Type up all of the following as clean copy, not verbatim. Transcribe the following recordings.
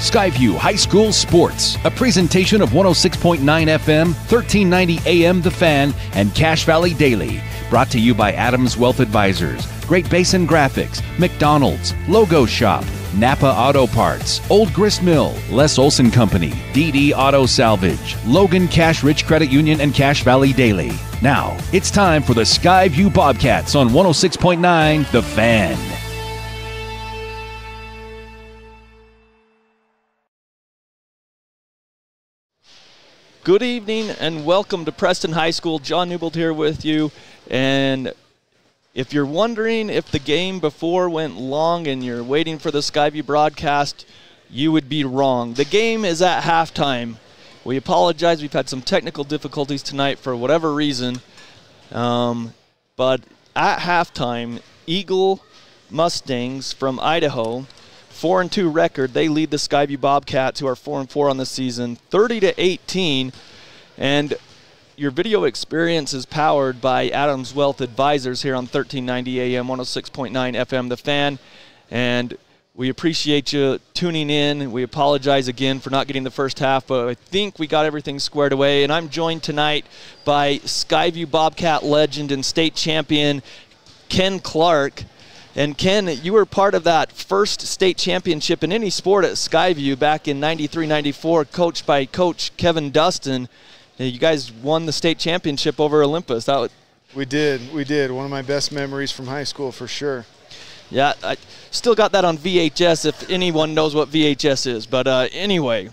Skyview High School Sports, a presentation of 106.9 FM, 1390 AM The Fan, and Cache Valley Daily. Brought to you by Adams Wealth Advisors, Great Basin Graphics, McDonald's, Logo Shop, Napa Auto Parts, Old Grist Mill, Les Olson Company, DD Auto Salvage, Logan Cash Rich Credit Union, and Cache Valley Daily. Now, it's time for the Skyview Bobcats on 106.9 The Fan. Good evening and welcome to Preston High School. John Newbold here with you. And if you're wondering if the game before went long and you're waiting for the Skyview broadcast, you would be wrong. The game is at halftime. We apologize. We've had some technical difficulties tonight for whatever reason. But at halftime, Eagle Mustangs from Idaho, 4-2 record. They lead the Skyview Bobcats, who are 4-4 on the season, 30-18. And your video experience is powered by Adams Wealth Advisors here on 1390 AM, 106.9 FM The Fan. And we appreciate you tuning in. We apologize again for not getting the first half, but I think we got everything squared away. And I'm joined tonight by Skyview Bobcat legend and state champion Ken Clark. And Ken, you were part of that first state championship in any sport at Skyview back in 93-94, coached by Coach Kevin Dustin. You guys won the state championship over Olympus. We did. One of my best memories from high school for sure. Yeah, I still got that on VHS if anyone knows what VHS is. But anyway,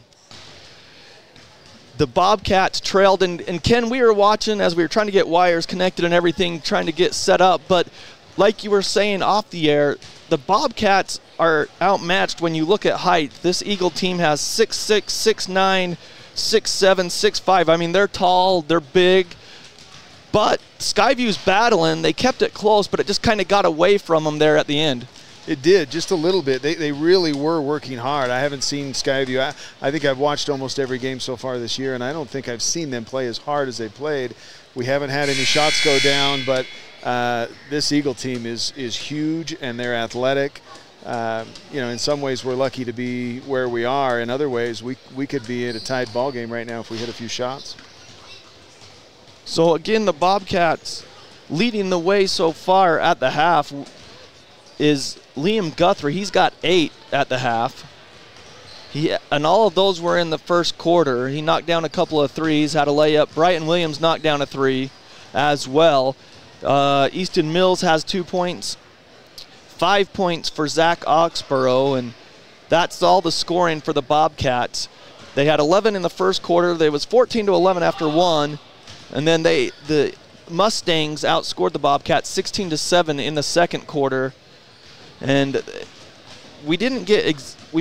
the Bobcats trailed. And Ken, we were watching as we were trying to get wires connected and everything, trying to get set up. But like you were saying off the air, the Bobcats are outmatched when you look at height. This Eagle team has 6'6", 6'9", 6'7", 6'5". I mean, they're tall, they're big. But Skyview's battling. They kept it close, but it just kind of got away from them there at the end. It did, just a little bit. They really were working hard. I haven't seen Skyview. I think I've watched almost every game so far this year, and I don't think I've seen them play as hard as they played. We haven't had any shots go down, but this Eagle team is huge, and they're athletic. In some ways we're lucky to be where we are. In other ways, we could be at a tied ball game right now if we hit a few shots. So again, the Bobcats leading the way so far at the half is Liam Guthrie. He's got 8 at the half. And all of those were in the first quarter. He knocked down a couple of threes, had a layup. Brighton Williams knocked down a 3 as well. Easton Mills has 2 points. 5 points for Zach Oxborough, and that's all the scoring for the Bobcats. They had 11 in the first quarter. There was 14-11 after 1, and then the Mustangs outscored the Bobcats 16-7 in the second quarter. And we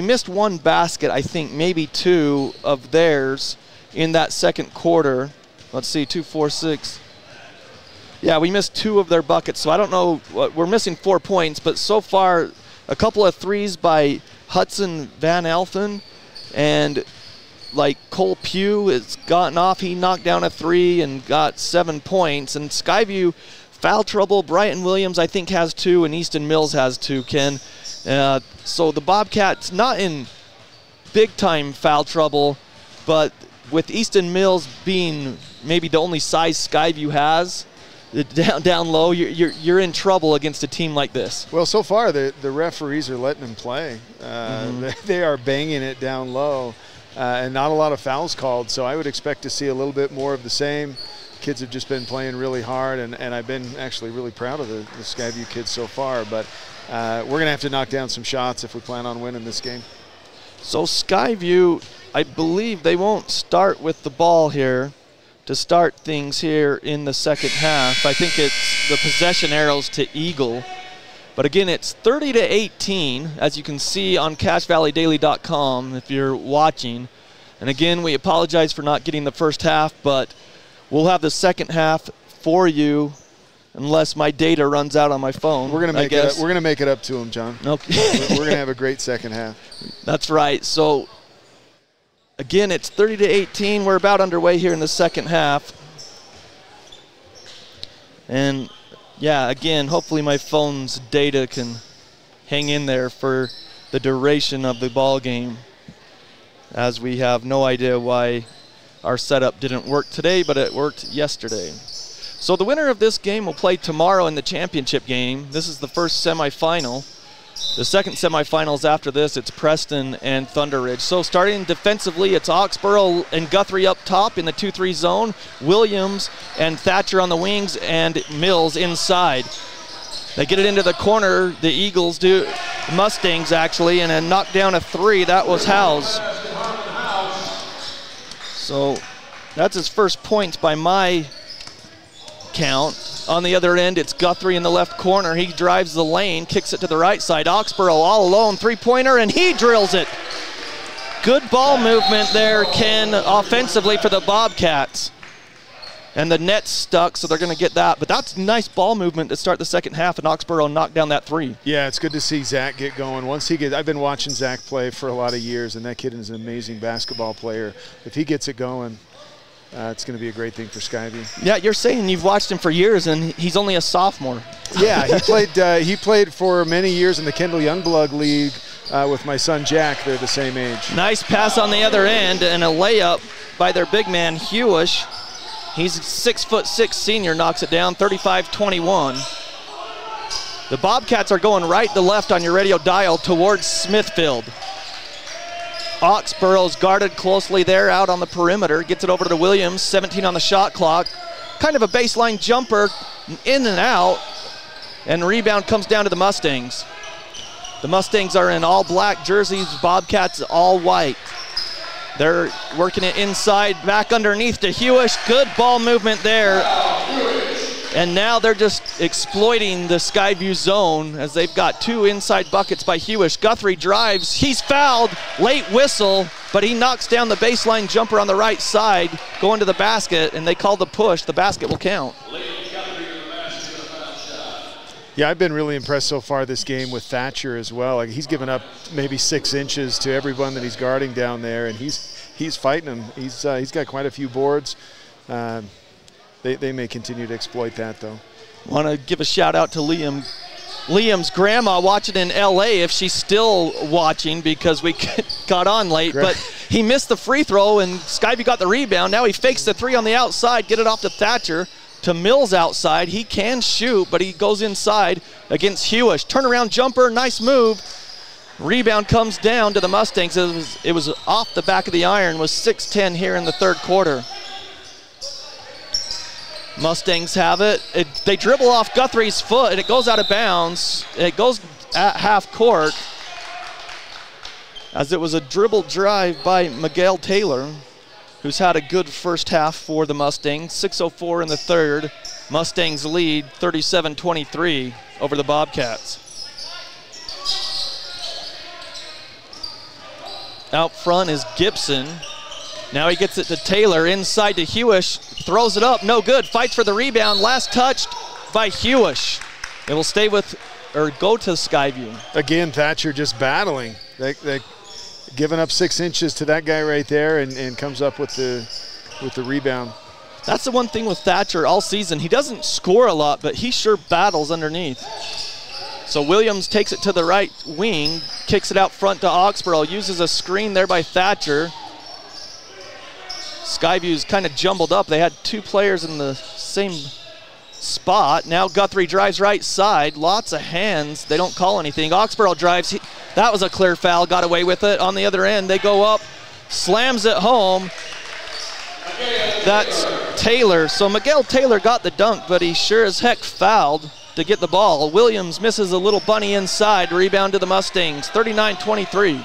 missed one basket, I think maybe 2 of theirs in that second quarter. Let's see, 2, 4, 6. Yeah, we missed 2 of their buckets, so I don't know. We're missing 4 points, but so far a couple of threes by Hudson Van Elfen, and like Cole Pugh has gotten off. He knocked down a 3 and got 7 points. And Skyview foul trouble. Brighton Williams, I think, has 2, and Easton Mills has 2, Ken. So the Bobcats not in big-time foul trouble, but with Easton Mills being maybe the only size Skyview has, down low, you're in trouble against a team like this. Well, so far the referees are letting them play. They are banging it down low, and not a lot of fouls called. So I would expect to see a little bit more of the same. Kids have just been playing really hard, and I've been actually really proud of the Skyview kids so far. But we're going to have to knock down some shots if we plan on winning this game. So Skyview, I believe they won't start with the ball here to start things here in the second half. I think it's the possession arrows to Eagle. But again, it's 30-18, as you can see on CacheValleyDaily.com if you're watching. And again, we apologize for not getting the first half, but we'll have the second half for you unless my data runs out on my phone. We're gonna make it up to them, John. Okay. We're gonna have a great second half. That's right. So again, it's 30-18. We're about underway here in the second half. And yeah, again, hopefully my phone's data can hang in there for the duration of the ball game. as we have no idea why our setup didn't work today, but it worked yesterday. So the winner of this game will play tomorrow in the championship game. This is the first semifinal. The second semifinals after this, it's Preston and Thunder Ridge. So starting defensively, it's Oxborough and Guthrie up top in the 2-3 zone, Williams and Thatcher on the wings, and Mills inside. They get it into the corner, the Eagles do, Mustangs actually, and a knock down a 3, that was Howes. So that's his first points by my count. On the other end, it's Guthrie in the left corner. He drives the lane, kicks it to the right side. Oxborough all alone, three-pointer, and he drills it. Good ball movement there, Ken, offensively for the Bobcats. And the net's stuck, so they're going to get that. But that's nice ball movement to start the second half, and Oxborough knocked down that 3. Yeah, it's good to see Zach get going. I've been watching Zach play for a lot of years, and that kid is an amazing basketball player. If he gets it going, it's going to be a great thing for Skyview. Yeah, you're saying you've watched him for years, and he's only a sophomore. Yeah, he played for many years in the Kendall Youngblood League with my son Jack. They're the same age. Nice pass on the other end, and a layup by their big man, Hewish. He's 6'6" senior, knocks it down, 35-21. The Bobcats are going right to left on your radio dial towards Smithfield. Oxborough's guarded closely there out on the perimeter. Gets it over to Williams, 17 on the shot clock. Kind of a baseline jumper, in and out. And rebound comes down to the Mustangs. The Mustangs are in all black jerseys, Bobcats all white. They're working it inside, back underneath to Hewish. Good ball movement there. And now they're just exploiting the Skyview zone as they've got 2 inside buckets by Hewish. Guthrie drives, he's fouled, late whistle, but he knocks down the baseline jumper on the right side, going to the basket, and they call the push. The basket will count. Yeah, I've been really impressed so far this game with Thatcher as well. Like, he's given up maybe 6 inches to everyone that he's guarding down there, and he's fighting them. He's got quite a few boards. They may continue to exploit that, though. Want to give a shout out to Liam's grandma watching in LA, if she's still watching, because we got on late. But he missed the free throw, and Skyview got the rebound. Now he fakes the 3 on the outside, get it off to Thatcher. To Mills outside. He can shoot, but he goes inside against Hewish. Turnaround jumper, nice move. Rebound comes down to the Mustangs. It was off the back of the iron, was 6-10 here in the third quarter. Mustangs have it. They dribble off Guthrie's foot, and it goes out of bounds. It goes at half court, as it was a dribble drive by Miguel Taylor, who's had a good first half for the Mustangs. 6:04 in the third. Mustangs lead 37-23 over the Bobcats. Out front is Gibson. Now he gets it to Taylor, inside to Hewish, throws it up, no good, fights for the rebound, last touched by Hewish. It will stay with, or go to Skyview. Again, Thatcher just battling. They giving up 6 inches to that guy right there, and comes up with the rebound. That's the one thing with Thatcher all season. He doesn't score a lot, but he sure battles underneath. So Williams takes it to the right wing, kicks it out front to Oxborough, uses a screen there by Thatcher. Skyview's kind of jumbled up. They had 2 players in the same spot. Now Guthrie drives right side. Lots of hands. They don't call anything. Oxborough drives. That was a clear foul. Got away with it. On the other end, they go up. Slams it home. That's Taylor. So Miguel Taylor got the dunk, but he sure as heck fouled to get the ball. Williams misses a little bunny inside. Rebound to the Mustangs. 39-23.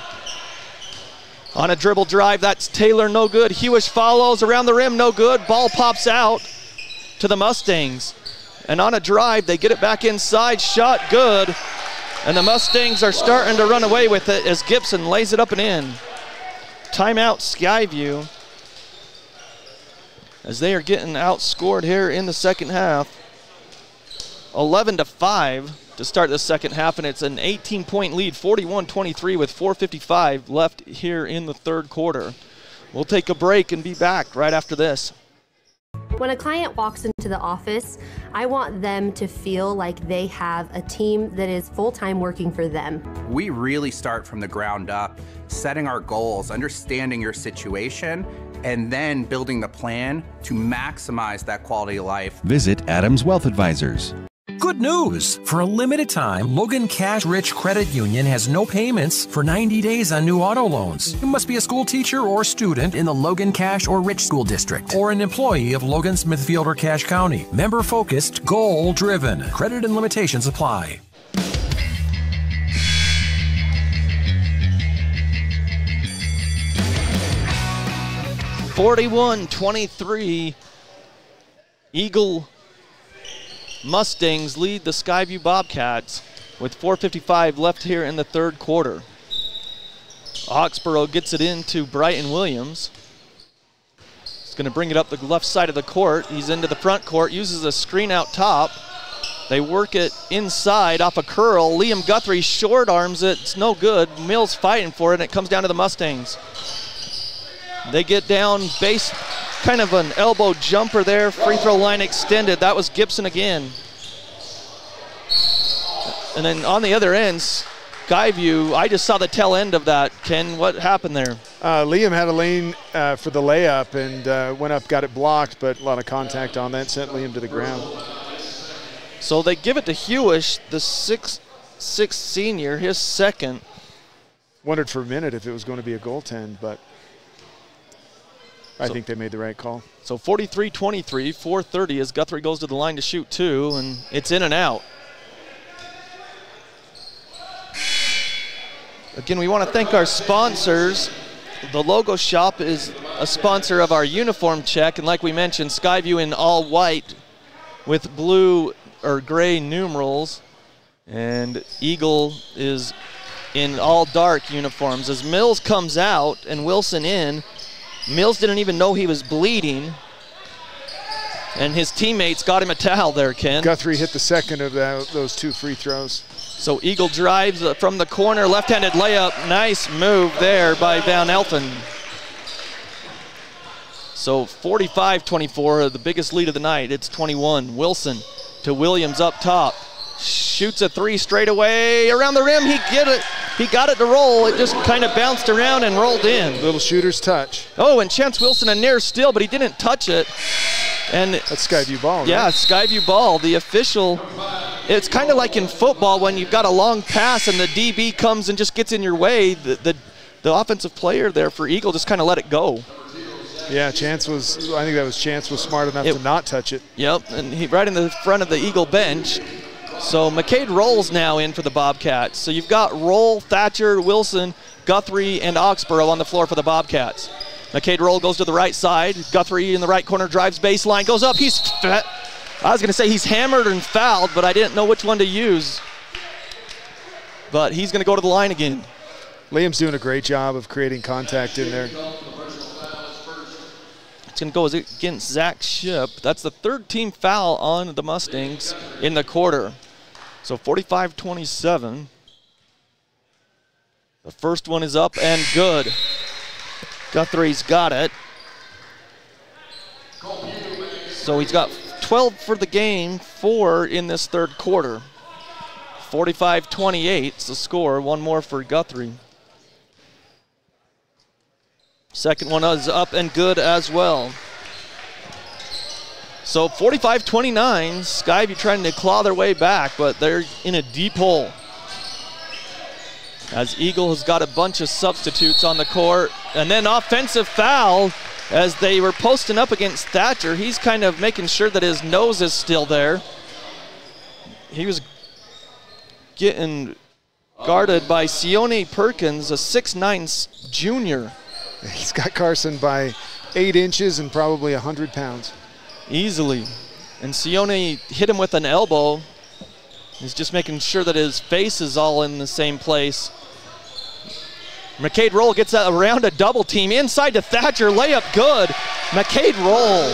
On a dribble drive, that's Taylor, no good. Hewish follows around the rim, no good. Ball pops out to the Mustangs. And on a drive, they get it back inside, shot good. And the Mustangs are starting to run away with it as Gibson lays it up and in. Timeout Skyview, as they are getting outscored here in the second half. 11-5 to start the second half, and it's an 18-point lead, 41-23 with 4:55 left here in the third quarter. We'll take a break and be back right after this. When a client walks into the office, I want them to feel like they have a team that is full-time working for them. We really start from the ground up, setting our goals, understanding your situation, and then building the plan to maximize that quality of life. Visit Adams Wealth Advisors. Good news! For a limited time, Logan Cash Rich Credit Union has no payments for 90 days on new auto loans. You must be a school teacher or student in the Logan Cash or Rich School District, or an employee of Logan, Smithfield, or Cache County. Member-focused, goal-driven. Credit and limitations apply. (41-23). Eagle Mustangs lead the Skyview Bobcats with 4:55 left here in the third quarter. Oxborough gets it into Brighton Williams. He's going to bring it up the left side of the court. He's into the front court, uses a screen out top. They work it inside off a curl. Liam Guthrie short arms it. It's no good. Mills fighting for it, and it comes down to the Mustangs. They get down base, kind of an elbow jumper there. Free throw line extended. That was Gibson again. And then on the other end, Skyview, I just saw the tail end of that. Ken, what happened there? Liam had a lane for the layup and went up, got it blocked, but a lot of contact on that, sent Liam to the ground. So they give it to Hewish, the 6'6" senior, his second. Wondered for a minute if it was going to be a goaltend, but I think they made the right call. So 43-23, 4:30 as Guthrie goes to the line to shoot two, and it's in and out. Again, we want to thank our sponsors. The Logo Shop is a sponsor of our uniform check, and like we mentioned, Skyview in all white with blue or gray numerals, and Eagle is in all dark uniforms. As Mills comes out and Wilson in, Mills didn't even know he was bleeding, and his teammates got him a towel there, Ken. Guthrie hit the second of those two free throws. So Eagle drives from the corner, left-handed layup. Nice move there by Van Elfen. So 45-24, the biggest lead of the night. It's 21. Wilson to Williams up top. Shoots a three straight away. Around the rim, he got it to roll. It just kind of bounced around and rolled in. Little shooter's touch. Oh, and Chance Wilson a near steal, but he didn't touch it. And that's Skyview ball, right? Yeah, Skyview ball. The official, it's kind of like in football when you've got a long pass and the DB comes and just gets in your way. The offensive player there for Eagle just kind of let it go. Yeah, I think that was Chance was smart enough to not touch it. Yep, and he right in the front of the Eagle bench. So McCade Roll's now in for the Bobcats. So you've got Roll, Thatcher, Wilson, Guthrie, and Oxborough on the floor for the Bobcats. McCade Roll goes to the right side. Guthrie in the right corner drives baseline, goes up. I was going to say he's hammered and fouled, but I didn't know which one to use. But he's going to go to the line again. Liam's doing a great job of creating contact in there. It's going to go against Zach Shipp. That's the third team foul on the Mustangs in the quarter. So 45-27. The first one is up and good. Guthrie's got it. So he's got 12 for the game, 4 in this third quarter. 45-28 is the score. One more for Guthrie. Second one is up and good as well. So 45-29, Skyview trying to claw their way back, but they're in a deep hole. As Eagle has got a bunch of substitutes on the court. And then offensive foul as they were posting up against Thatcher. He's kind of making sure that his nose is still there. He was getting guarded by Sione Perkins, a 6'9" junior. He's got Carson by 8 inches and probably 100 pounds. Easily. And Sione hit him with an elbow. He's just making sure that his face is all in the same place. McCade Roll gets around a double team. Inside to Thatcher, layup good. McCade Roll.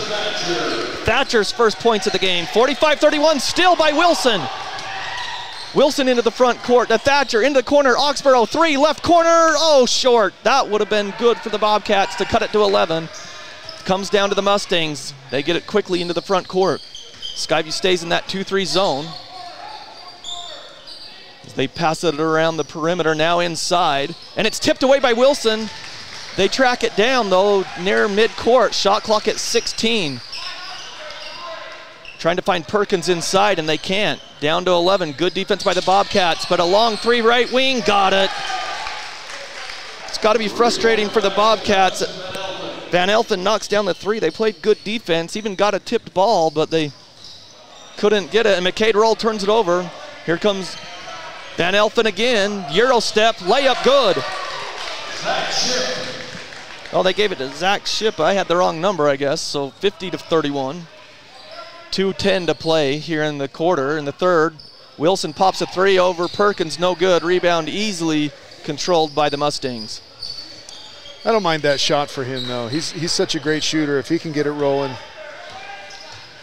Thatcher's first points of the game. 45-31, still by Wilson. Wilson into the front court to Thatcher, into the corner, Oxborough, 3, left corner, oh, short. That would have been good for the Bobcats to cut it to 11. comes down to the Mustangs. They get it quickly into the front court. Skyview stays in that 2-3 zone. As they pass it around the perimeter, now inside. And it's tipped away by Wilson. They track it down, though, near midcourt. Shot clock at 16. Trying to find Perkins inside, and they can't. Down to 11. Good defense by the Bobcats, but a long three right wing. Got it. It's got to be frustrating for the Bobcats. Van Elfen knocks down the three. They played good defense, even got a tipped ball, but they couldn't get it. And McCade Roll turns it over. Here comes Van Elfen again. Euro step, layup good. Oh, they gave it to Zach Ship. I had the wrong number, I guess. So 50-31. 2:10 to play here in the quarter. In the third, Wilson pops a three over Perkins, no good. Rebound easily controlled by the Mustangs. I don't mind that shot for him, though. He's such a great shooter. If he can get it rolling.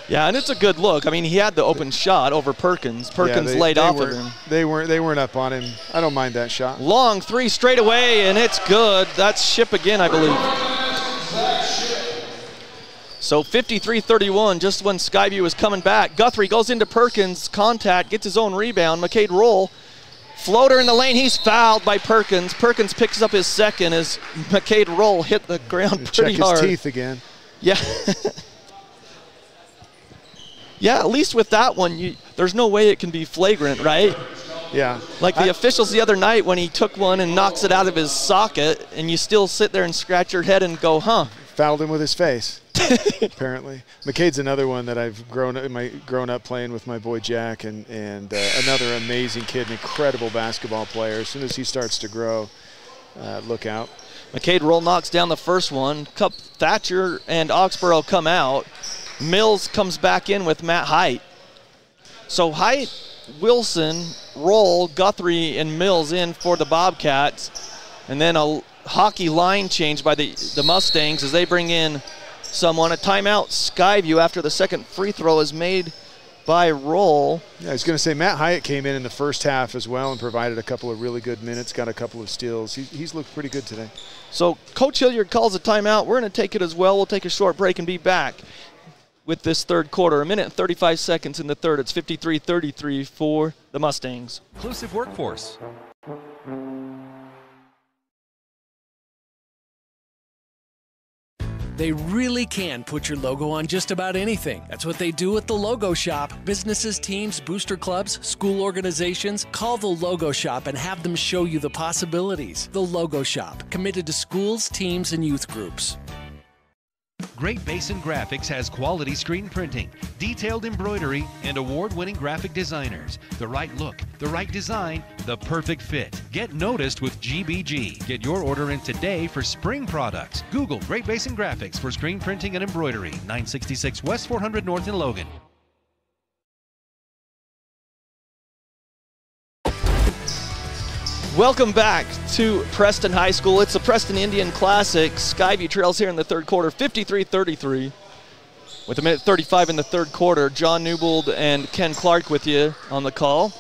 Yeah, and it's a good look. I mean, he had the open shot over Perkins. Perkins laid off of him. They weren't up on him. I don't mind that shot. Long three straight away, and it's good. That's Ship again, I believe. So 53-31, just when Skyview was coming back. Guthrie goes into Perkins, contact, gets his own rebound. McCade Roll, floater in the lane. He's fouled by Perkins. Perkins picks up his second as McCade Roll hit the ground pretty hard. Check his teeth again. Yeah. Yeah, at least with that one, there's no way it can be flagrant, right? Yeah. Like the officials the other night when he took one and knocks it out of his socket, and you still sit there and scratch your head and go, huh? Fouled him with his face, apparently. McCade's another one that I've grown up playing with my boy Jack, and another amazing kid, an incredible basketball player. As soon as he starts to grow, look out. McCade Roll knocks down the first one. Thatcher and Oxborough come out. Mills comes back in with Matt Height. So Height, Wilson, Roll, Guthrie, and Mills in for the Bobcats. And then a hockey line change by the Mustangs as they bring in someone. A timeout, Skyview, after the second free throw is made by Roll. Yeah, I was going to say Matt Hyatt came in the first half as well and provided a couple of really good minutes, got a couple of steals. He's looked pretty good today. So Coach Hilliard calls a timeout. We're going to take it as well. We'll take a short break and be back with this third quarter. 1 minute and 35 seconds in the third. It's 53-33 for the Mustangs. Inclusive workforce. They really can put your logo on just about anything. That's what they do at the Logo Shop. Businesses, teams, booster clubs, school organizations, call the Logo Shop and have them show you the possibilities. The Logo Shop, committed to schools, teams, and youth groups. Great Basin Graphics has quality screen printing, detailed embroidery, and award-winning graphic designers. The right look, the right design, the perfect fit. Get noticed with GBG. Get your order in today for spring products. Google Great Basin Graphics for screen printing and embroidery. 966 West 400 North in Logan. Welcome back to Preston High School. It's the Preston Indian Classic. Skyview trails here in the third quarter, 53-33. With 1 minute 35 in the third quarter, John Newbold and Ken Clark with you on the call.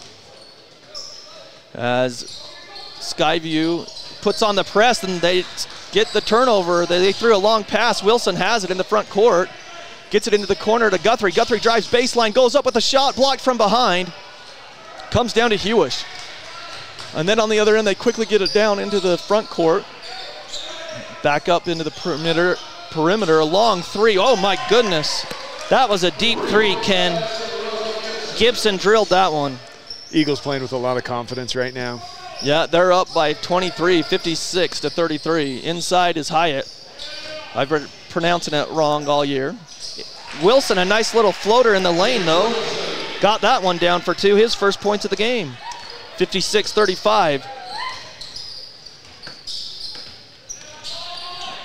As Skyview puts on the press and they get the turnover. They threw a long pass. Wilson has it in the front court. Gets it into the corner to Guthrie. Guthrie drives baseline, goes up with a shot, blocked from behind. Comes down to Hewish. And then on the other end, they quickly get it down into the front court. Back up into the perimeter, a long three. Oh my goodness. That was a deep three, Ken. Gibson drilled that one. Eagles playing with a lot of confidence right now. Yeah, they're up by 23, 56-33. Inside is Hyatt. I've been pronouncing it wrong all year. Wilson, a nice little floater in the lane though. Got that one down for two, his first points of the game. 56-35.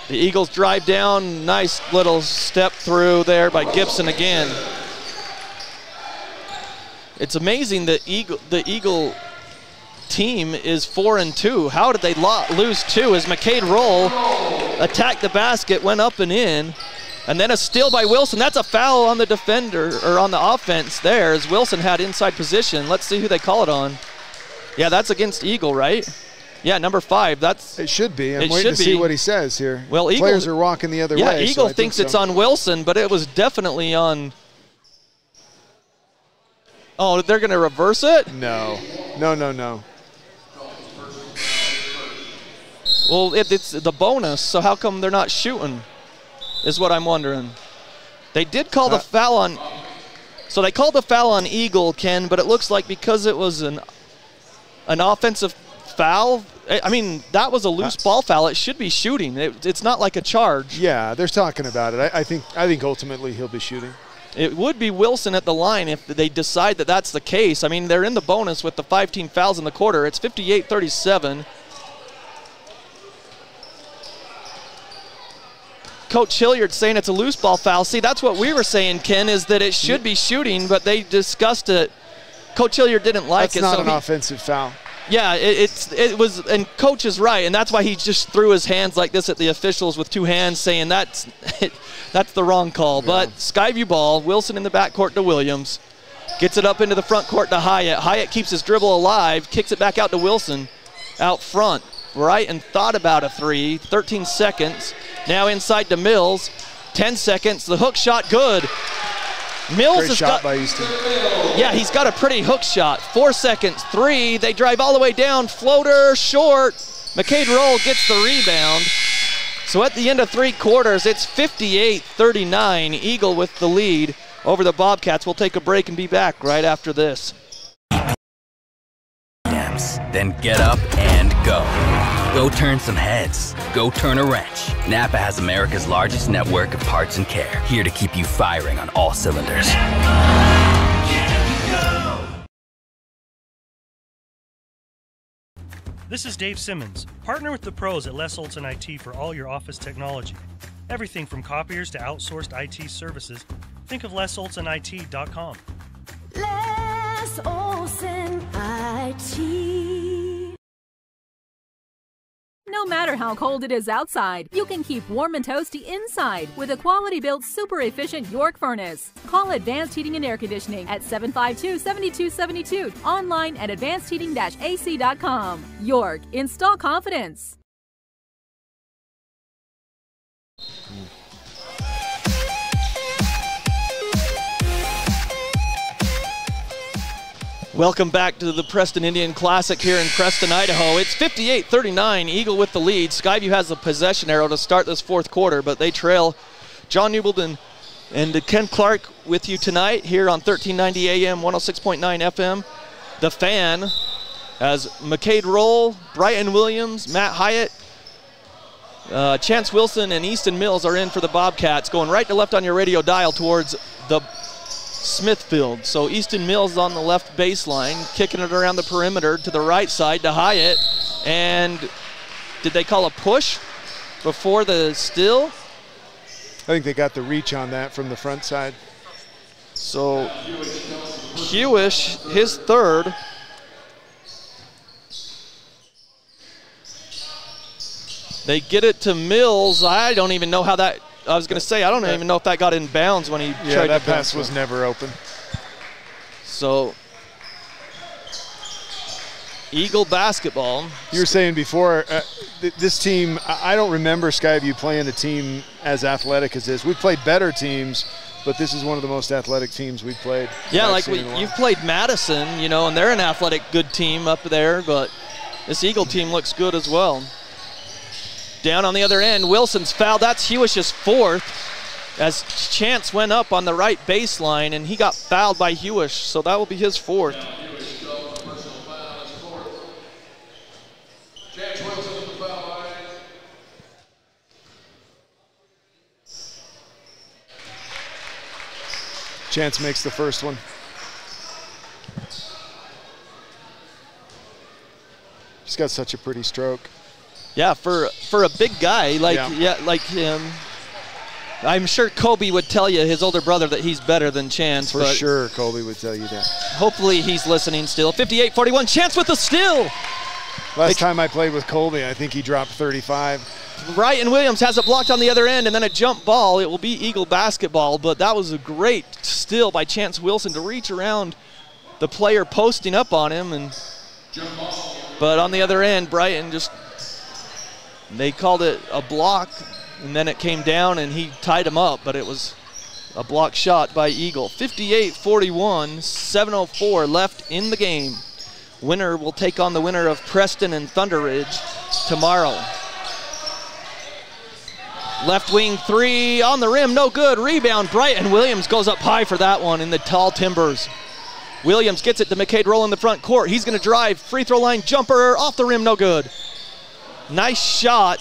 The Eagles drive down. Nice little step through there by Gibson again. It's amazing that the Eagle team is 4-2. How did they lose two as McCade Roll attacked the basket, went up and in, and then a steal by Wilson. That's a foul on the defender, or on the offense there, as Wilson had inside position. Let's see who they call it on. Yeah, that's against Eagle, right? Yeah, number 5. That's it should be. I'm it waiting to should see be. what he says here. Well, Eagle, players are walking the other way. Yeah, Eagle so thinks think it's on Wilson, but it was definitely on. Oh, they're going to reverse it? No. Well, it's the bonus, so how come they're not shooting is what I'm wondering. They did call the foul on. So they called the foul on Eagle, Ken, but it looks like because it was an offensive foul, I mean, that was a loose ball foul. It should be shooting. It's not like a charge. Yeah, they're talking about it. I think ultimately he'll be shooting. It would be Wilson at the line if they decide that that's the case. I mean, they're in the bonus with the 5 team fouls in the quarter. It's 58-37. Coach Hilliard saying it's a loose ball foul. See, that's what we were saying, Ken, is that it should be shooting, but they discussed it. Coach Hilliard didn't like it. That's not an offensive foul. Yeah, it was, and Coach is right, and that's why he just threw his hands like this at the officials with 2 hands, saying that's the wrong call. Yeah. But Skyview ball, Wilson in the backcourt to Williams, gets it up into the front court to Hyatt. Hyatt keeps his dribble alive, kicks it back out to Wilson, out front. Brighton thought about a 3, 13 seconds. Now inside to Mills, 10 seconds. The hook shot, good. Mills Great has shot got, by Easton. Yeah, he's got a pretty hook shot. 4 seconds, 3. They drive all the way down. Floater, short. McCade Roll gets the rebound. So at the end of 3 quarters, it's 58-39. Eagle with the lead over the Bobcats. We'll take a break and be back right after this. Then get up and go. Go turn some heads. Go turn a wrench. Napa has America's largest network of parts and care, here to keep you firing on all cylinders. This is Dave Simmons. Partner with the pros at Les Olson IT for all your office technology. Everything from copiers to outsourced IT services. Think of LesOlsonIT.com. Les Olson IT. No matter how cold it is outside, you can keep warm and toasty inside with a quality-built, super-efficient York furnace. Call Advanced Heating and Air Conditioning at 752-7272. Online at advancedheating-ac.com. York, install confidence. Welcome back to the Preston Indian Classic here in Preston, Idaho. It's 58-39, Eagle with the lead. Skyview has a possession arrow to start this 4th quarter, but they trail. John Newbolden and Ken Clark with you tonight here on 1390 AM, 106.9 FM. The Fan, as McCade Roll, Brighton Williams, Matt Hyatt, Chance Wilson, and Easton Mills are in for the Bobcats, going right to left on your radio dial towards the Smithfield. So Easton Mills on the left baseline, kicking it around the perimeter to the right side to Hyatt. And did they call a push before the steal? I think they got the reach on that from the front side. So Hewish, his 3rd. They get it to Mills. I don't even know how that, I was going to say, I don't even know if that got in bounds when he tried to bounce. Yeah, that pass was never open. So, Eagle basketball. You were saying before, this team, I don't remember Skyview playing a team as athletic as this. We've played better teams, but this is one of the most athletic teams we've played. Yeah, like you've played Madison, you know, and they're an athletic good team up there, but this Eagle team looks good as well. Down on the other end, Wilson's foul. That's Hewish's 4th, as Chance went up on the right baseline, and he got fouled by Hewish, so that will be his 4th. Chance makes the first one. He's got such a pretty stroke. Yeah, for a big guy like like him, I'm sure Kobe would tell you, his older brother, that he's better than Chance. For sure, Kobe would tell you that. Hopefully he's listening still. 58-41, Chance with the steal. Last time I played with Colby, I think he dropped 35. Brighton Williams has it blocked on the other end, and then a jump ball. It will be Eagle basketball, but that was a great steal by Chance Wilson to reach around the player posting up on him. And But on the other end, Brighton they called it a block, and then it came down and he tied him up, but it was a block shot by Eagle. 58-41, 7:04 left in the game. Winner will take on the winner of Preston and Thunder Ridge tomorrow. Left wing three on the rim, no good. Rebound, Brighton. Williams goes up high for that one in the tall timbers. Williams gets it to McCade Roll in the front court. He's going to drive, free throw line jumper, off the rim, no good. Nice shot.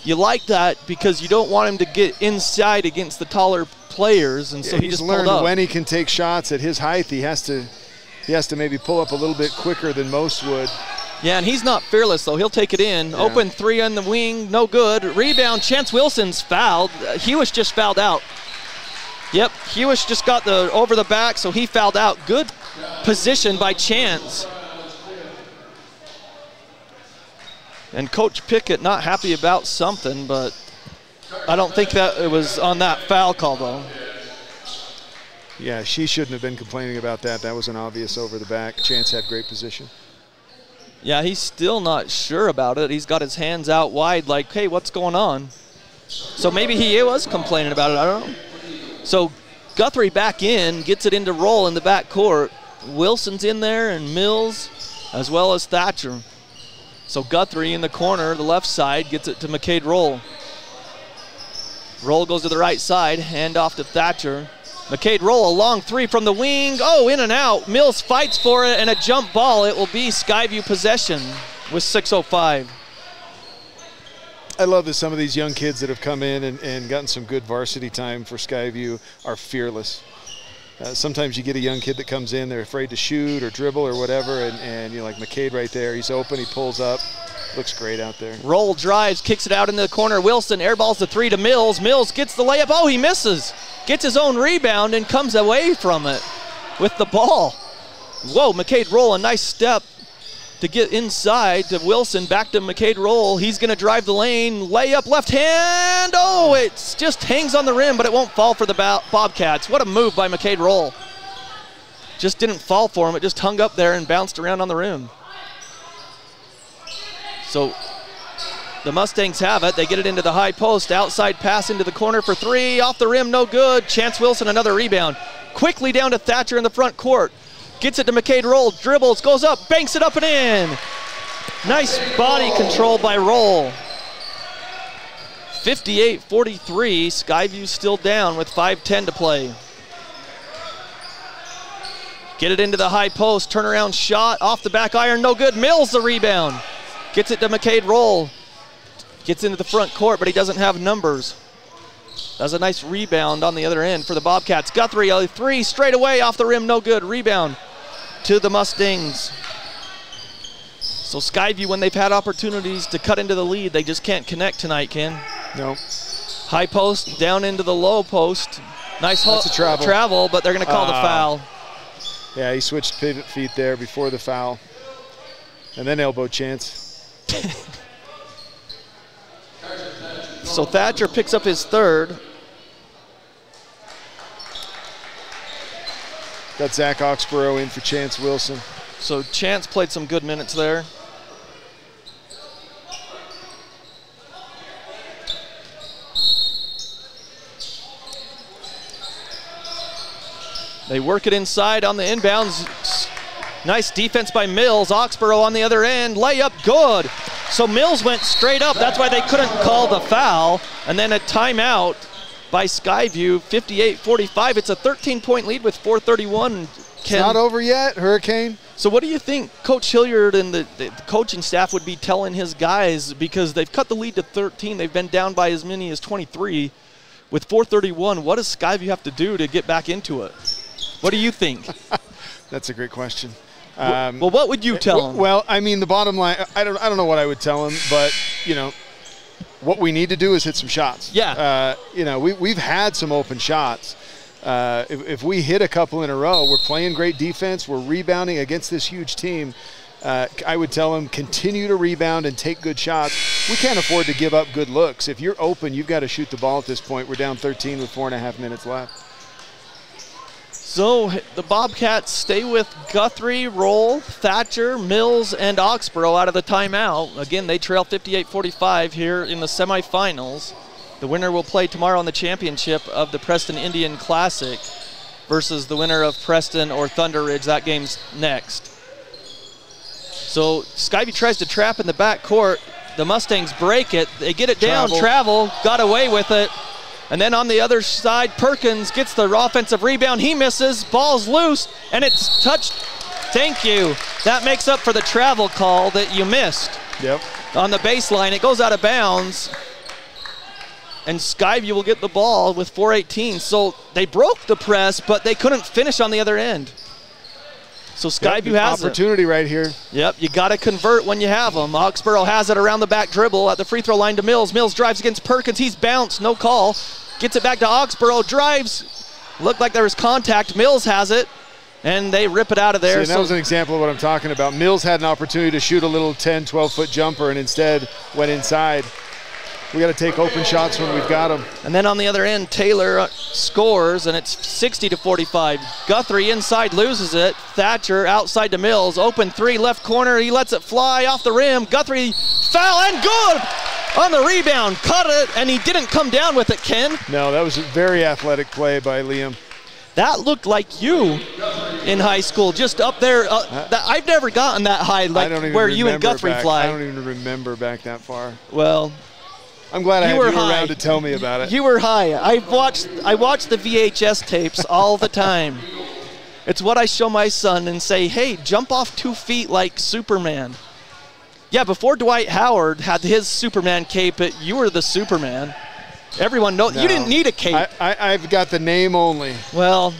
You like that because you don't want him to get inside against the taller players, and so he just learned pulled up. When he can take shots at his height, he has to maybe pull up a little bit quicker than most would. Yeah, and he's not fearless, though. He'll take it in. Yeah. Open three on the wing, no good. Rebound, Chance Wilson's fouled. Hewish just fouled out. Yep, Hewish just got over the back, so he fouled out. Good position by Chance. And Coach Pickett not happy about something, but I don't think that it was on that foul call, though. Yeah, she shouldn't have been complaining about that. That was an obvious over the back. Chance had great position. Yeah, he's still not sure about it. He's got his hands out wide like, hey, what's going on? So maybe he was complaining about it. I don't know. So Guthrie back in, gets it into Roll in the back court. Wilson's in there and Mills as well as Thatcher. So Guthrie in the corner, the left side, gets it to McCade Roll. Roll goes to the right side, hand off to Thatcher. McCade Roll, a long three from the wing. Oh, in and out. Mills fights for it, and a jump ball. It will be Skyview possession with 6:05. I love that some of these young kids that have come in and gotten some good varsity time for Skyview are fearless. Sometimes you get a young kid that comes in, they're afraid to shoot or dribble or whatever, and you're like McCade right there. He's open, he pulls up. Looks great out there. Roll drives, kicks it out into the corner. Wilson airballs the three to Mills. Mills gets the layup. Oh, he misses. Gets his own rebound and comes away from it with the ball. Whoa, McCade Roll, a nice step to get inside to Wilson. Back to McCade Roll. He's going to drive the lane. Layup, left hand. Oh, it just hangs on the rim, but it won't fall for the Bobcats. What a move by McCade Roll. Just didn't fall for him. It just hung up there and bounced around on the rim. So the Mustangs have it. They get it into the high post. Outside pass into the corner for three. Off the rim, no good. Chance Wilson, another rebound. Quickly down to Thatcher in the front court. Gets it to McCade Roll. Dribbles, goes up, banks it up and in. Nice body control by Roll. 58-43. Skyview still down with 5:10 to play. Get it into the high post. Turnaround shot. Off the back iron, no good. Mills the rebound. Gets it to McCade Roll. Gets into the front court, but he doesn't have numbers. Does a nice rebound on the other end for the Bobcats. Guthrie, a three straight away off the rim, no good. Rebound to the Mustangs. So Skyview, when they've had opportunities to cut into the lead, they just can't connect tonight, Ken. No. High post, down into the low post. Nice travel, but they're going to call the foul. Yeah, he switched pivot feet there before the foul. And then elbow Chance. So Thatcher picks up his third. Got Zach Oxborough in for Chance Wilson. So Chance played some good minutes there. They work it inside on the inbounds. Nice defense by Mills. Oxborough on the other end. Layup, good. So Mills went straight up. That's why they couldn't call the foul. And then a timeout by Skyview, 58-45. It's a 13-point lead with 4:31. It's not over yet, Hurricane. So what do you think Coach Hilliard and the coaching staff would be telling his guys, because they've cut the lead to 13. They've been down by as many as 23. With 4:31, what does Skyview have to do to get back into it? What do you think? That's a great question. Well, what would you tell him? Well, I mean, the bottom line, I don't know what I would tell him, but, you know, what we need to do is hit some shots. Yeah. You know, we've had some open shots. If we hit a couple in a row, we're playing great defense, we're rebounding against this huge team. I would tell him, continue to rebound and take good shots. We can't afford to give up good looks. If you're open, you've got to shoot the ball at this point. We're down 13 with 4.5 minutes left. So the Bobcats stay with Guthrie, Roll, Thatcher, Mills, and Oxborough out of the timeout. Again, they trail 58-45 here in the semifinals. The winner will play tomorrow in the championship of the Preston Indian Classic versus the winner of Preston or Thunder Ridge. That game's next. So Skyview tries to trap in the back court. The Mustangs break it. They get it down. Travel got away with it. And then on the other side, Perkins gets the offensive rebound. He misses. Ball's loose, and it's touched. Thank you. That makes up for the travel call that you missed. Yep. On the baseline, it goes out of bounds. And Skyview will get the ball with 4:18. So they broke the press, but they couldn't finish on the other end. So Skyview has opportunity right here. Yep, you got to convert when you have them. Oxborough has it around the back dribble at the free throw line to Mills. Mills drives against Perkins. He's bounced, no call. Gets it back to Oxborough, drives. Looked like there was contact. Mills has it, and they rip it out of there. See, that was an example of what I'm talking about. Mills had an opportunity to shoot a little 10, 12-foot jumper and instead went inside. We got to take open shots when we've got them. And then on the other end, Taylor scores, and it's 60-45. Guthrie inside loses it. Thatcher outside to Mills. Open three, left corner. He lets it fly off the rim. Guthrie foul and good on the rebound. Cut it, and he didn't come down with it, Ken. No, that was a very athletic play by Liam. That looked like you in high school, just up there. I've never gotten that high, like where you and Guthrie fly. I don't even remember back that far. Well, I'm glad I had you around to tell me about it. You were high. I watched the VHS tapes all the time. It's what I show my son and say, hey, jump off 2 feet like Superman. Yeah, before Dwight Howard had his Superman cape, you were the Superman. Everyone knows. No, you didn't need a cape. I've got the name only. Well,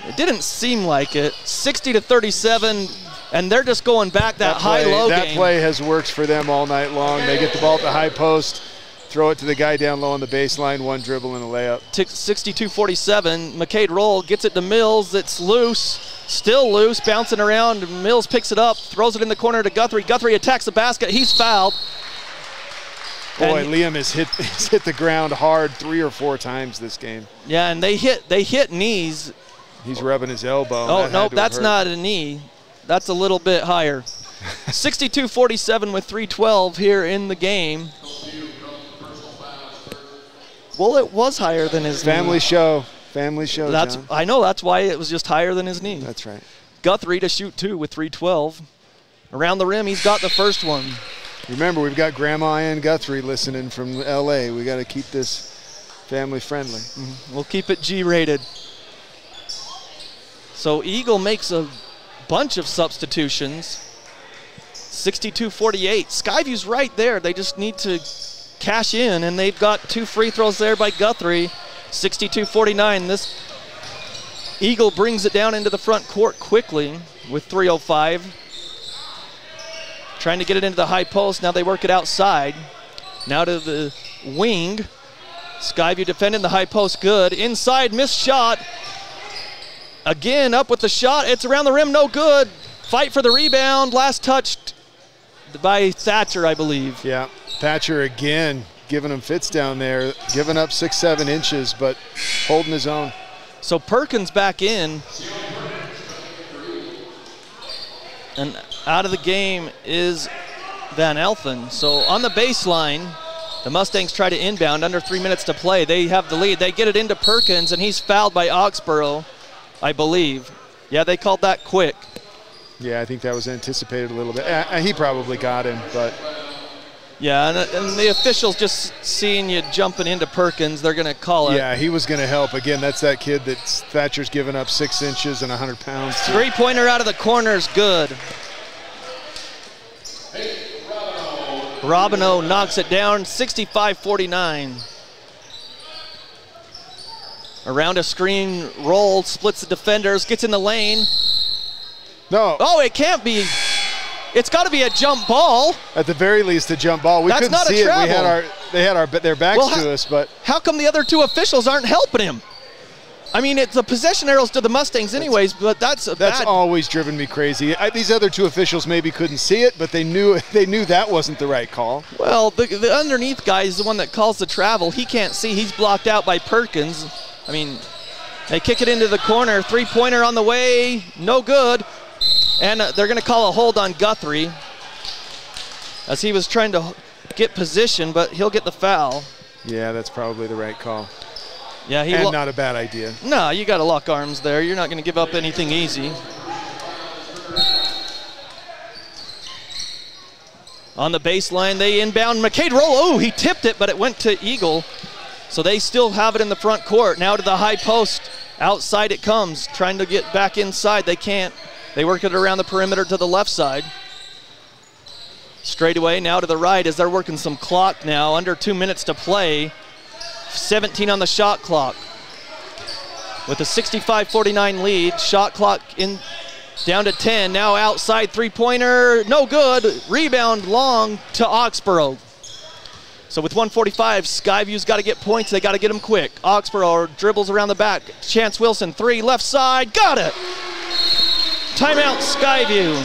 it didn't seem like it. 60-37. And they're just going back that high-low game. That play has worked for them all night long. They get the ball at the high post, throw it to the guy down low on the baseline, one dribble and a layup. 62-47. McCade Roll gets it to Mills. It's loose, still loose, bouncing around. Mills picks it up, throws it in the corner to Guthrie. Guthrie attacks the basket. He's fouled. Boy, Liam has hit the ground hard 3 or 4 times this game. Yeah, and they hit knees. He's rubbing his elbow. Oh, no, that's not a knee. That's a little bit higher. 62-47 with 3:12 here in the game. Well, it was higher than his knee. Family show, John. I know, that's why it was just higher than his knee. That's right. Guthrie to shoot 2 with 3:12. Around the rim, he's got the first one. Remember, we've got Grandma Ann Guthrie listening from L.A. We got to keep this family friendly. We'll keep it G-rated. So Eagle makes a bunch of substitutions. 62-48. Skyview's right there. They just need to cash in, and they've got 2 free throws there by Guthrie. 62-49. This Eagle brings it down into the front court quickly with 3:05. Trying to get it into the high post. Now they work it outside. Now to the wing. Skyview defending the high post good. Inside, missed shot. Again, up with the shot. It's around the rim, no good. Fight for the rebound. Last touched by Thatcher, I believe. Yeah, Thatcher again giving him fits down there, giving up 6-7 inches, but holding his own. So Perkins back in. And out of the game is Van Elfen. So on the baseline, the Mustangs try to inbound, under 3 minutes to play. They have the lead. They get it into Perkins, and he's fouled by Oxborough, I believe. Yeah, they called that quick. Yeah, I think that was anticipated a little bit. He probably got him, but. Yeah, and the officials just seeing you jumping into Perkins, they're going to call it. Yeah, he was going to help. Again, that's that kid that Thatcher's given up 6 inches and 100 pounds to. Three-pointer out of the corner is good. Robino knocks it down, 65-49. Around a screen, Roll, splits the defenders, gets in the lane. No. Oh, it can't be. It's got to be a jump ball. At the very least, a jump ball. We couldn't see it. They had their backs to us, but. How come the other 2 officials aren't helping him? I mean, it's the possession arrows to the Mustangs anyways, but that's always driven me crazy. These other 2 officials maybe couldn't see it, but they knew that wasn't the right call. Well, the underneath guy is the one that calls the travel. He can't see. He's blocked out by Perkins. I mean, They kick it into the corner. Three-pointer on the way. No good. And they're going to call a hold on Guthrie as he was trying to get position, but he'll get the foul. Yeah, that's probably the right call. Yeah, and not a bad idea. No, you got to lock arms there. You're not going to give up anything easy. On the baseline, they inbound. McCade Roll. Oh, he tipped it, but it went to Eagle. So they still have it in the front court. Now to the high post. Outside it comes. Trying to get back inside. They can't. They work it around the perimeter to the left side. Straight away now to the right as they're working some clock now. Under 2 minutes to play. 17 on the shot clock. With a 65-49 lead. Shot clock in down to 10. Now outside three-pointer. No good. Rebound long to Oxborough. So with 1:45, Skyview's got to get points. They got to get them quick. Oxborough dribbles around the back. Chance Wilson, three, left side. Got it. Timeout, Skyview.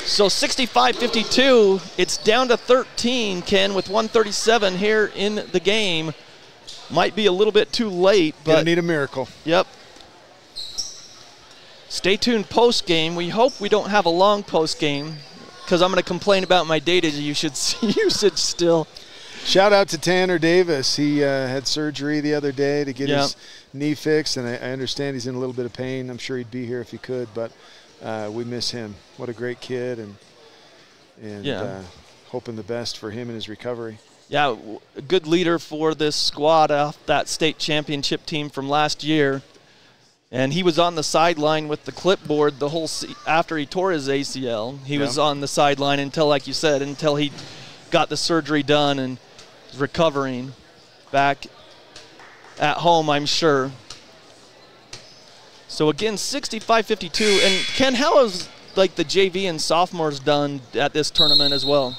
So 65-52. It's down to 13, Ken, with 1:37 here in the game. Might be a little bit too late, but gonna need a miracle. Yep. Stay tuned post-game. We hope we don't have a long post-game because I'm going to complain about my data usage still. Shout out to Tanner Davis. He had surgery the other day to get his knee fixed, and I understand he's in a little bit of pain. I'm sure he'd be here if he could, but we miss him. What a great kid, and hoping the best for him and his recovery. Yeah, a good leader for this squad off that state championship team from last year. And he was on the sideline with the clipboard the whole after he tore his ACL. He was on the sideline until, like you said, until he got the surgery done and is recovering back at home, I'm sure. So again, 65-52. And Ken, how has like the JV and sophomores done at this tournament as well?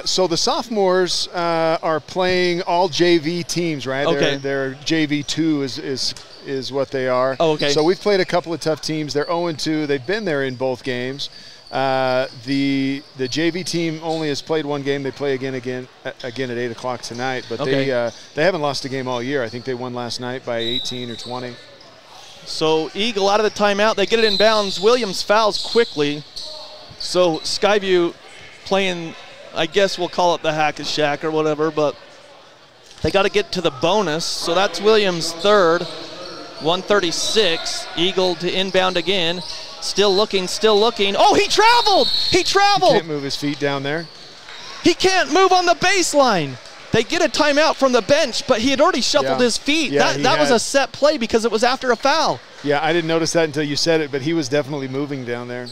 So the sophomores are playing all JV teams, right? Okay. They're JV2 is what they are. Oh, okay. So we've played a couple of tough teams. They're 0-2. They've been there in both games. The JV team only has played one game. They play again at 8 o'clock tonight. But they haven't lost a game all year. I think they won last night by 18 or 20. So Eagle out of the timeout. They get it in bounds. Williams fouls quickly. So Skyview playing, I guess we'll call it the hack-a-shack or whatever, but they got to get to the bonus. So that's Williams' third. 136. Eagle to inbound again. Still looking. Oh, he traveled! He can't move his feet down there. He can't move on the baseline. They get a timeout from the bench, but he had already shuffled his feet. Yeah, that was a set play because it was after a foul. Yeah, I didn't notice that until you said it, but he was definitely moving down there.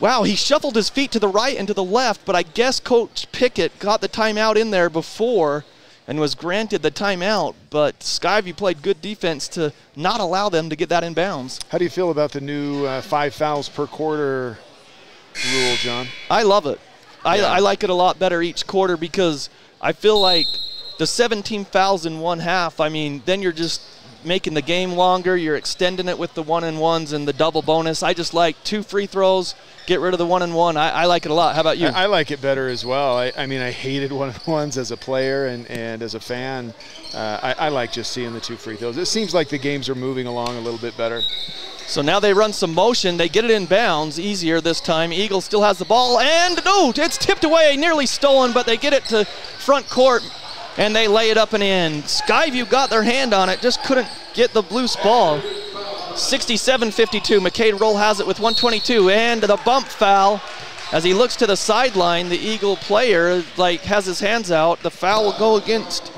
Wow, he shuffled his feet to the right and to the left, but I guess Coach Pickett got the timeout in there before and was granted the timeout, but Skyview played good defense to not allow them to get that in bounds. How do you feel about the new 5 fouls per quarter rule, John? I love it. I like it a lot better each quarter because I feel like the 17 fouls in one half, I mean, then you're just making the game longer. You're extending it with the 1-and-1s and the double bonus. I just like 2 free throws, get rid of the 1-and-1. I like it a lot. How about you? I like it better as well. I mean, I hated 1-and-1s as a player and as a fan. I like just seeing the 2 free throws. It seems like the games are moving along a little bit better. So now they run some motion. They get it in bounds, easier this time. Eagle still has the ball, and no, it's tipped away, nearly stolen, but they get it to front court, and they lay it up and in. Skyview got their hand on it, just couldn't get the loose ball. 67-52. McCade Roll has it with 1:22, and the bump foul. As he looks to the sideline, the Eagle player has his hands out. The foul will go against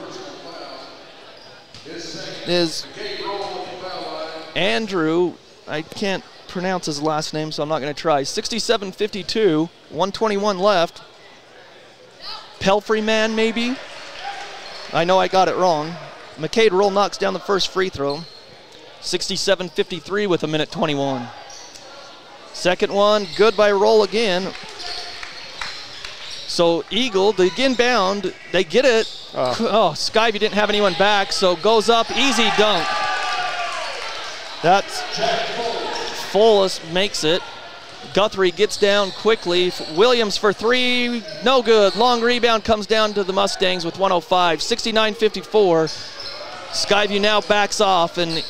is Andrew. I can't pronounce his last name, so I'm not going to try. 67-52, 1:21 left. Pelfrey man, maybe? I know I got it wrong. McCade Roll knocks down the first free throw. 67-53 with 1:21. Second one, good by Roll again. So Eagle, the inbound, they get it. Skyview didn't have anyone back, so goes up, easy dunk. That's Folas makes it. Guthrie gets down quickly. Williams for 3, no good. Long rebound comes down to the Mustangs with 105. 69-54. Skyview now backs off, and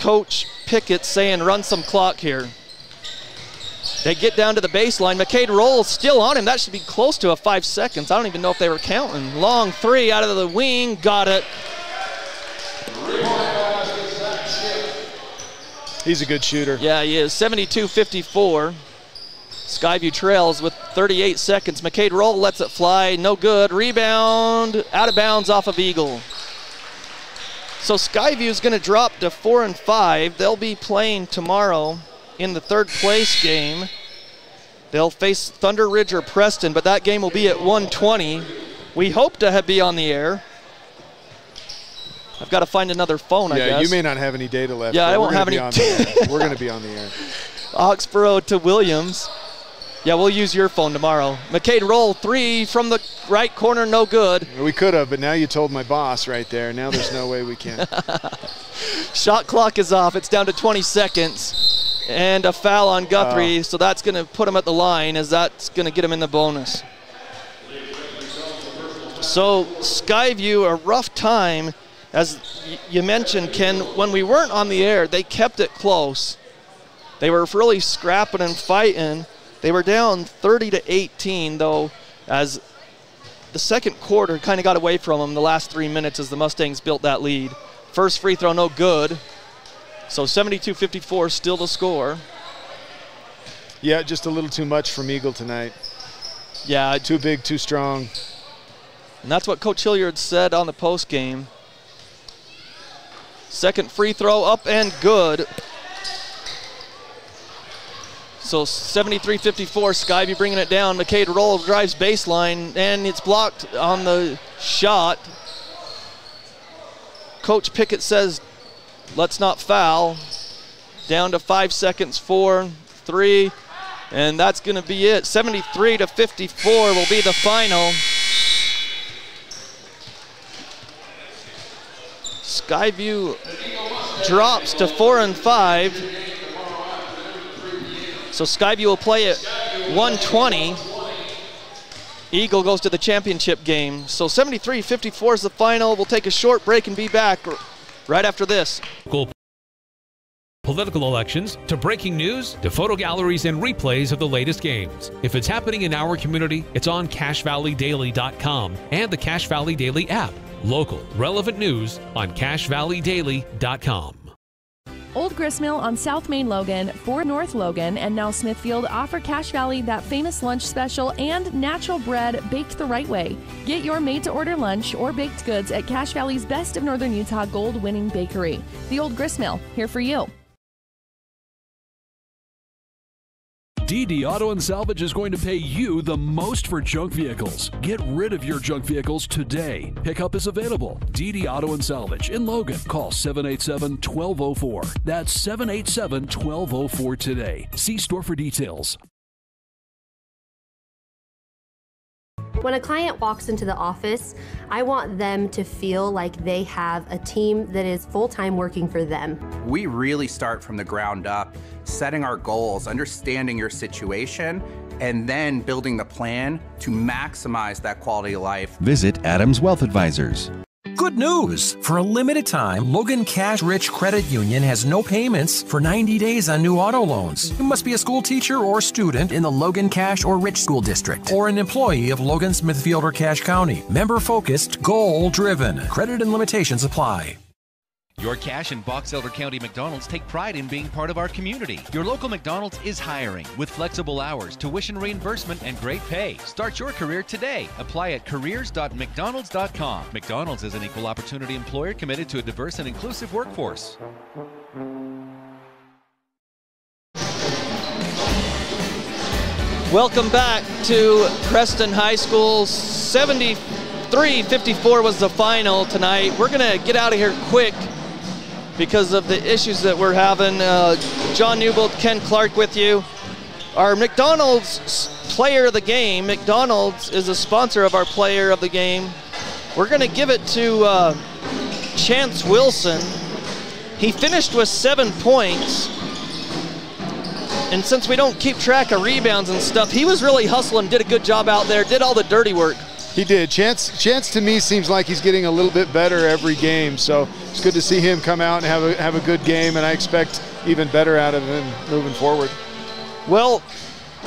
Coach Pickett saying run some clock here. They get down to the baseline. McCade Roll still on him. That should be close to 5 seconds. I don't even know if they were counting. Long three out of the wing. Got it. He's a good shooter. Yeah, he is. 72-54. Skyview trails with 38 seconds. McCade Roll lets it fly. No good. Rebound. Out of bounds off of Eagle. So Skyview is going to drop to 4-5. They'll be playing tomorrow in the third place game. They'll face Thunder Ridge or Preston, but that game will be at 1:20. We hope to be on the air. I've got to find another phone, I guess. Yeah, you may not have any data left. Yeah, I won't have any. We're going to be on the air. Oxborough to Williams. Yeah, we'll use your phone tomorrow. McCade Roll, three from the right corner, no good. We could have, but now you told my boss right there. Now there's no way we can. Shot clock is off. It's down to 20 seconds. And a foul on Guthrie, so that's going to put him at the line, as that's going to get him in the bonus. So Skyview, a rough time. As you mentioned, Ken, when we weren't on the air, they kept it close. They were really scrapping and fighting. They were down 30-18, though, as the second quarter kind of got away from them the last 3 minutes as the Mustangs built that lead. First free throw, no good. So 72-54, still the score. Yeah, just a little too much from Eagle tonight. Yeah. Too big, too strong. And that's what Coach Hilliard said on the post game. Second free throw up and good. So 73-54, Skyview bringing it down. McCade Roll drives baseline, and it's blocked on the shot. Coach Pickett says, let's not foul. Down to 5 seconds, 4, 3, and that's going to be it. 73-54 will be the final. Skyview drops to 4-5. So Skyview will play at 1:20. Eagle goes to the championship game. So 73-54 is the final. We'll take a short break and be back right after this. Political elections, to breaking news, to photo galleries and replays of the latest games. If it's happening in our community, it's on CashValleyDaily.com and the Cache Valley Daily app. Local, relevant news on CashValleyDaily.com. Old Gristmill on South Main Logan, Fort North Logan, and now Smithfield offer Cache Valley that famous lunch special and natural bread baked the right way. Get your made-to-order lunch or baked goods at Cache Valley's Best of Northern Utah gold-winning bakery. The Old Gristmill, here for you. DD Auto and Salvage is going to pay you the most for junk vehicles. Get rid of your junk vehicles today. Pickup is available. DD Auto and Salvage in Logan. Call 787-1204. That's 787-1204 today. See store for details. When a client walks into the office, I want them to feel like they have a team that is full-time working for them. We really start from the ground up, setting our goals, understanding your situation, and then building the plan to maximize that quality of life. Visit Adams Wealth Advisors. Good news! For a limited time, Logan Cash Rich Credit Union has no payments for 90 days on new auto loans. You must be a school teacher or student in the Logan Cash or Rich School District, or an employee of Logan, Smithfield, or Cache County. Member-focused, goal-driven. Credit and limitations apply. Your Cache and Box Elder County McDonald's take pride in being part of our community. Your local McDonald's is hiring with flexible hours, tuition reimbursement, and great pay. Start your career today. Apply at careers.mcdonalds.com. McDonald's is an equal opportunity employer committed to a diverse and inclusive workforce. Welcome back to Preston High School. 73-54 was the final tonight. We're going to get out of here quick because of the issues that we're having. John Newbold, Ken Clark with you. Our McDonald's player of the game, McDonald's is a sponsor of our player of the game. We're going to give it to Chance Wilson. He finished with 7 points. And since we don't keep track of rebounds and stuff, he was really hustling, did a good job out there, did all the dirty work. He did. Chance to me seems like he's getting a little bit better every game, so it's good to see him come out and have a good game, and I expect even better out of him moving forward. Well,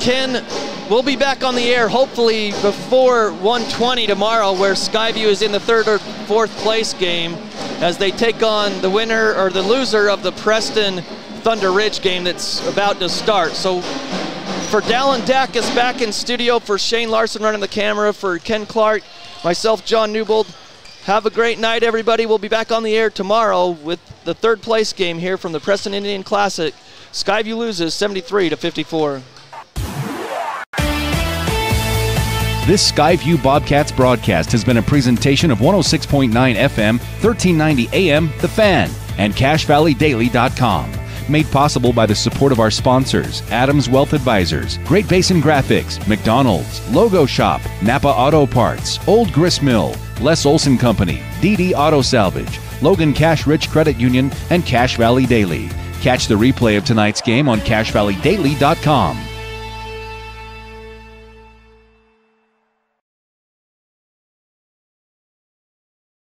Ken, we'll be back on the air hopefully before 1:20 tomorrow, where Skyview is in the 3rd or 4th place game as they take on the winner or the loser of the Preston Thunder Ridge game that's about to start. So for Dallin Dacus back in studio, for Shane Larson running the camera, for Ken Clark, myself, John Newbold, have a great night, everybody. We'll be back on the air tomorrow with the 3rd place game here from the Preston Indian Classic. Skyview loses 73-54. This Skyview Bobcats broadcast has been a presentation of 106.9 FM, 1390 AM, The Fan, and CashValleyDaily.com. Made possible by the support of our sponsors, Adams Wealth Advisors, Great Basin Graphics, McDonald's, Logo Shop, Napa Auto Parts, Old Grist Mill, Les Olson Company, DD Auto Salvage, Logan Cash Rich Credit Union, and Cash Valley Daily. Catch the replay of tonight's game on CashValleyDaily.com.